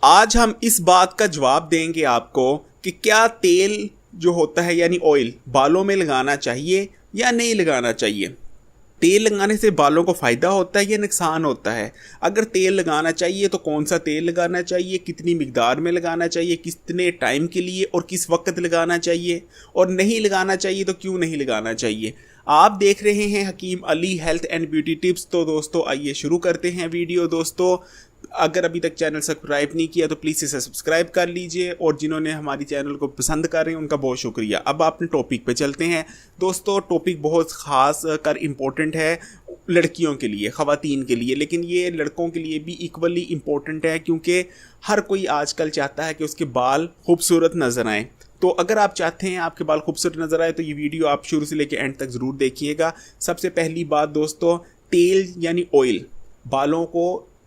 आज हम इस बात का जवाब देंगे आपको कि क्या तेल जो होता है यानी ऑयल बालों में लगाना चाहिए या नहीं लगाना चाहिए। तेल लगाने से बालों को फ़ायदा होता है या नुकसान होता है। अगर तेल लगाना चाहिए तो कौन सा तेल लगाना चाहिए, कितनी मिकदार में लगाना चाहिए, कितने टाइम के लिए और किस वक्त लगाना चाहिए, और नहीं लगाना चाहिए तो क्यों नहीं लगाना चाहिए। आप देख रहे हैं Hakim Ali health and beauty tips. तो दोस्तों आइए शुरू करते हैं वीडियो। दोस्तों अगर अभी तक चैनल सब्सक्राइब नहीं किया तो प्लीज़ इसे सब्सक्राइब कर लीजिए, और जिन्होंने हमारी चैनल को पसंद कर रहे हैं उनका बहुत शुक्रिया। अब अपने टॉपिक पे चलते हैं। दोस्तों टॉपिक बहुत ख़ास कर इम्पोर्टेंट है लड़कियों के लिए, ख़वातीन के लिए, लेकिन ये लड़कों के लिए भी इक्वली इम्पोर्टेंट है, क्योंकि हर कोई आजकल चाहता है कि उसके बाल खूबसूरत नज़र आएँ। तो अगर आप चाहते हैं आपके बाल खूबसूरत नज़र आए तो ये वीडियो आप शुरू से लेकर एंड तक ज़रूर देखिएगा। सबसे पहली बात दोस्तों, तेल यानी ऑयल बालों को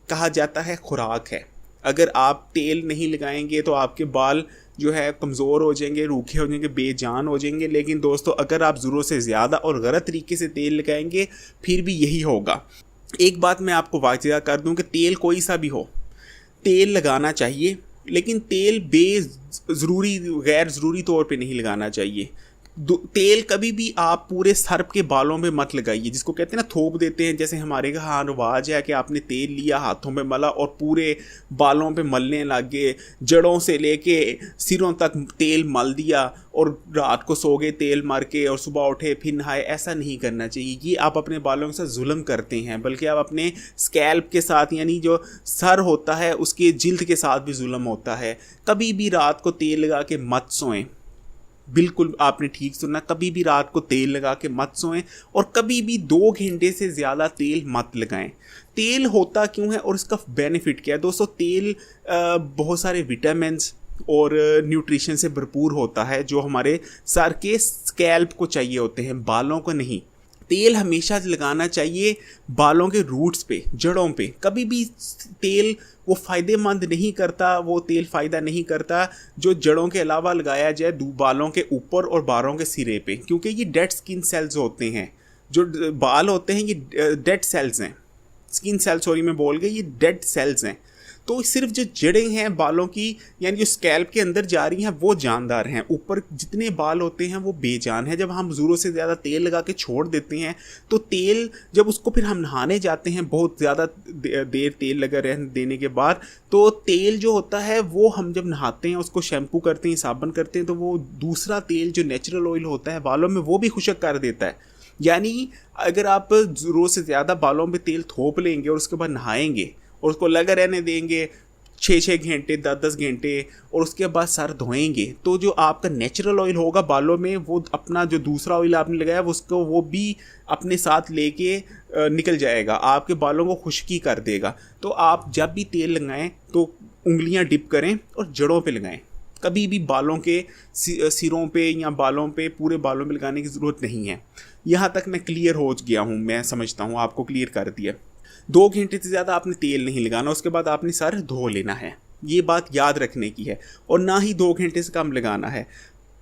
कहा जाता है खुराक है। अगर आप तेल नहीं लगाएंगे तो आपके बाल जो है कमज़ोर हो जाएंगे, रूखे हो जाएंगे, बेजान हो जाएंगे। लेकिन दोस्तों अगर आप ज़रूरत से ज़्यादा और गलत तरीके से तेल लगाएंगे फिर भी यही होगा। एक बात मैं आपको वाज़ेह कर दूं कि तेल कोई सा भी हो, तेल लगाना चाहिए, लेकिन तेल ज़रूरी गैर ज़रूरी तौर पे नहीं लगाना चाहिए। तेल कभी भी आप पूरे सर के बालों में मत लगाइए, जिसको कहते हैं ना थोप देते हैं। जैसे हमारे यहाँ रिवाज है कि आपने तेल लिया, हाथों में मला और पूरे बालों पे मलने लग गए, जड़ों से लेके सिरों तक तेल मल दिया और रात को सो गए तेल मार के और सुबह उठे फिर नहाए। ऐसा नहीं करना चाहिए। ये आप अपने बालों के साथ जुल्म करते हैं, बल्कि आप अपने स्कैल्प के साथ यानी जो सर होता है उसके जिल्द के साथ भी जुल्म होता है। कभी भी रात को तेल लगा के मत सोएं। बिल्कुल आपने ठीक सुना, कभी भी रात को तेल लगा के मत सोएं, और कभी भी 2 घंटे से ज़्यादा तेल मत लगाएं। तेल होता क्यों है और इसका बेनिफिट क्या है दोस्तों। तेल बहुत सारे विटामिन्स और न्यूट्रिशन से भरपूर होता है जो हमारे सर के स्कैल्प को चाहिए होते हैं, बालों को नहीं। तेल हमेशा लगाना चाहिए बालों के रूट्स पे, जड़ों पे। कभी भी तेल वो फ़ायदेमंद नहीं करता, वो तेल फ़ायदा नहीं करता जो जड़ों के अलावा लगाया जाए बालों के ऊपर और बालों के सिरे पे, क्योंकि ये डेड स्किन सेल्स होते हैं। जो बाल होते हैं ये डेड सेल्स हैं, स्किन सेल्स सॉरी मैं बोल गया, ये डेड सेल्स हैं। तो सिर्फ जो जड़ें हैं बालों की यानी जो स्कैल्प के अंदर जा रही हैं वो जानदार हैं, ऊपर जितने बाल होते हैं वो बेजान है। जब हम ज़रूरत से ज़्यादा तेल लगा के छोड़ देते हैं तो तेल जब उसको फिर हम नहाने जाते हैं बहुत ज़्यादा देर तेल लगा रहने देने के बाद, तो तेल जो होता है वो हम जब नहाते हैं उसको शैम्पू करते हैं, साबुन करते हैं, तो वो दूसरा तेल जो नेचुरल ऑयल होता है बालों में वो भी खुशक कर देता है। यानी अगर आप ज़रूरत से ज़्यादा बालों में तेल थोप लेंगे और उसके बाद नहाएंगे और उसको लगा रहने देंगे 6-6 घंटे 10-10 घंटे और उसके बाद सर धोएंगे, तो जो आपका नेचुरल ऑयल होगा बालों में वो अपना जो दूसरा ऑयल आपने लगाया उसको वो भी अपने साथ लेके निकल जाएगा, आपके बालों को खुश्की कर देगा। तो आप जब भी तेल लगाएं तो उंगलियां डिप करें और जड़ों पे लगाएं। कभी भी बालों के सिरों पे या बालों पे पूरे बालों में लगाने की ज़रूरत नहीं है। यहाँ तक मैं क्लियर हो गया हूँ, मैं समझता हूँ आपको क्लियर कर दिया। 2 घंटे से ज़्यादा आपने तेल नहीं लगाना, उसके बाद आपने सर धो लेना है। ये बात याद रखने की है, और ना ही 2 घंटे से कम लगाना है।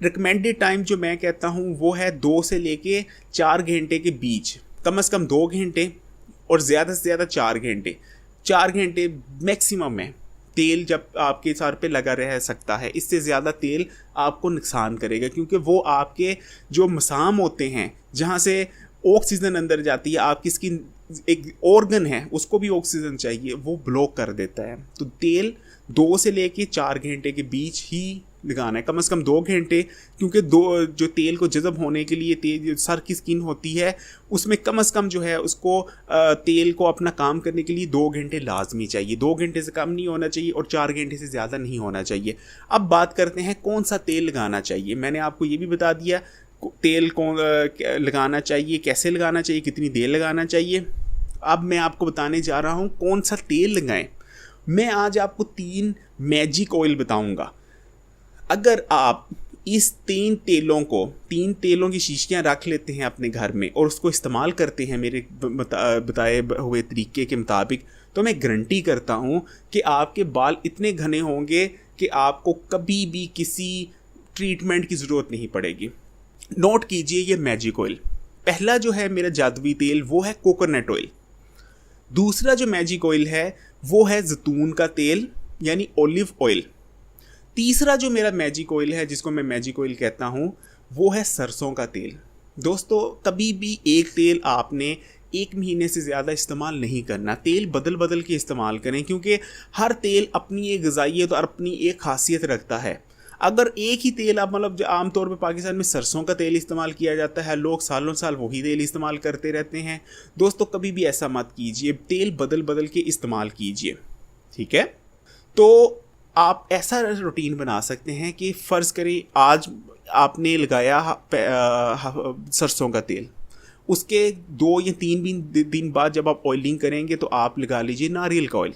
रिकमेंडेड टाइम जो मैं कहता हूँ वो है 2 से लेके 4 घंटे के बीच, कम से कम 2 घंटे और ज़्यादा से ज़्यादा 4 घंटे। 4 घंटे मैक्सिमम है तेल जब आपके सर पे लगा रह सकता है। इससे ज़्यादा तेल आपको नुकसान करेगा, क्योंकि वो आपके जो मसाम होते हैं जहाँ से ऑक्सीजन अंदर जाती है, आपकी स्किन एक ऑर्गन है उसको भी ऑक्सीजन चाहिए, वो ब्लॉक कर देता है। तो तेल 2 से लेके 4 घंटे के बीच ही लगाना है, कम से कम 2 घंटे, क्योंकि जो तेल को जज़ब होने के लिए तेल सर की स्किन होती है उसमें कम से कम जो है उसको तेल को अपना काम करने के लिए 2 घंटे लाजमी चाहिए। 2 घंटे से कम नहीं होना चाहिए और 4 घंटे से ज़्यादा नहीं होना चाहिए। अब बात करते हैं कौन सा तेल लगाना चाहिए। मैंने आपको ये भी बता दिया तेल कौन लगाना चाहिए, कैसे लगाना चाहिए, कितनी देर लगाना चाहिए। अब मैं आपको बताने जा रहा हूँ कौन सा तेल लगाएं। मैं आज आपको 3 मैजिक ऑयल बताऊंगा। अगर आप इस 3 तेलों की शीशियाँ रख लेते हैं अपने घर में और उसको इस्तेमाल करते हैं मेरे बताए हुए तरीके के मुताबिक, तो मैं गारंटी करता हूँ कि आपके बाल इतने घने होंगे कि आपको कभी भी किसी ट्रीटमेंट की ज़रूरत नहीं पड़ेगी। नोट कीजिए ये मैजिक ऑयल। पहला जो है मेरा जादुई तेल वो है कोकोनट ऑयल। दूसरा जो मैजिक ऑयल है वो है जैतून का तेल। यानी ऑलिव ऑयल। तीसरा जो मेरा मैजिक ऑयल है, जिसको मैं मैजिक ऑयल कहता हूँ, वो है सरसों का तेल। दोस्तों कभी भी एक तेल आपने 1 महीने से ज़्यादा इस्तेमाल नहीं करना, तेल बदल बदल के इस्तेमाल करें, क्योंकि हर तेल अपनी एक ग़िज़ाइयत और अपनी एक खासियत रखता है। अगर एक ही तेल आप मतलब जो आमतौर पे पाकिस्तान में सरसों का तेल इस्तेमाल किया जाता है, लोग सालों साल वही तेल इस्तेमाल करते रहते हैं। दोस्तों कभी भी ऐसा मत कीजिए, तेल बदल बदल के इस्तेमाल कीजिए, ठीक है। तो आप ऐसा रूटीन बना सकते हैं कि फ़र्ज़ करें आज आपने लगाया सरसों का तेल, उसके 2 या 3 दिन बाद जब आप ऑयलिंग करेंगे तो आप लगा लीजिए नारियल का ऑयल।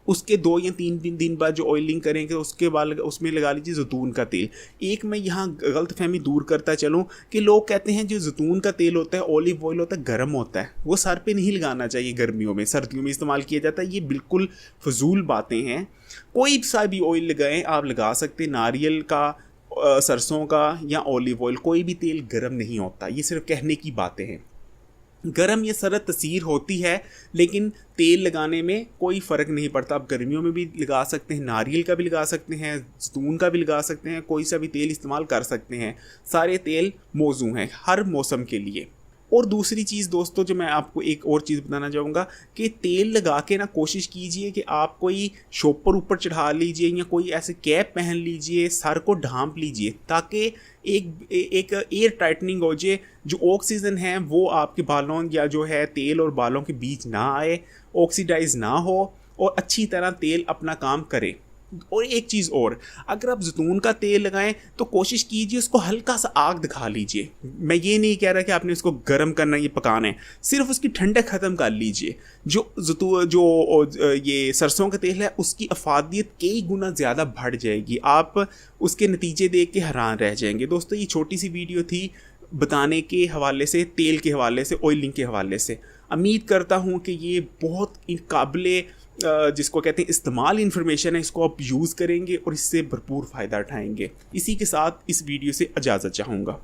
उसके 2 या 3 दिन बाद जो ऑयलिंग करेंगे उसके बाद उसमें लगा लीजिए जैतून का तेल। एक मैं यहाँ गलतफहमी दूर करता चलूँ कि लोग कहते हैं जो जैतून का तेल होता है, ऑलिव ऑयल होता है, गर्म होता है, वो सर पे नहीं लगाना चाहिए, गर्मियों में सर्दियों में इस्तेमाल किया जाता है। ये बिल्कुल फजूल बातें हैं। कोई सा भी ऑयल लगाएं आप लगा सकते हैं, नारियल का, सरसों का या ऑलिव ऑयल, कोई भी तेल गर्म नहीं होता। ये सिर्फ कहने की बातें हैं। गरम या सरद तसीर होती है, लेकिन तेल लगाने में कोई फ़र्क नहीं पड़ता। आप गर्मियों में भी लगा सकते हैं, नारियल का भी लगा सकते हैं, जैतून का भी लगा सकते हैं, कोई सा भी तेल इस्तेमाल कर सकते हैं। सारे तेल मौजू हैं हर मौसम के लिए। और दूसरी चीज़ दोस्तों जो मैं आपको एक और चीज़ बताना चाहूँगा कि तेल लगा के ना कोशिश कीजिए कि आप कोई शॉपर ऊपर चढ़ा लीजिए या कोई ऐसे कैप पहन लीजिए, सर को ढांप लीजिए, ताकि एक एयर टाइटनिंग हो जाए। जो ऑक्सीजन है वो आपके बालों या जो है तेल और बालों के बीच ना आए, ऑक्सीडाइज ना हो और अच्छी तरह तेल अपना काम करे। और एक चीज़ और, अगर आप जैतून का तेल लगाएं तो कोशिश कीजिए उसको हल्का सा आग दिखा लीजिए। मैं ये नहीं कह रहा कि आपने उसको गर्म करना, ये पकाना है, सिर्फ उसकी ठंडक ख़त्म कर लीजिए। जो ये सरसों का तेल है उसकी अफादियत कई गुना ज़्यादा बढ़ जाएगी, आप उसके नतीजे देख के हैरान रह जाएंगे। दोस्तों ये छोटी सी वीडियो थी बताने के हवाले से, तेल के हवाले से, ऑयलिंग के हवाले से। उम्मीद करता हूँ कि ये बहुत काबिले जिसको कहते हैं इस्तेमाल इन्फॉर्मेशन है, इसको आप यूज़ करेंगे और इससे भरपूर फ़ायदा उठाएंगे। इसी के साथ इस वीडियो से इजाज़त चाहूँगा।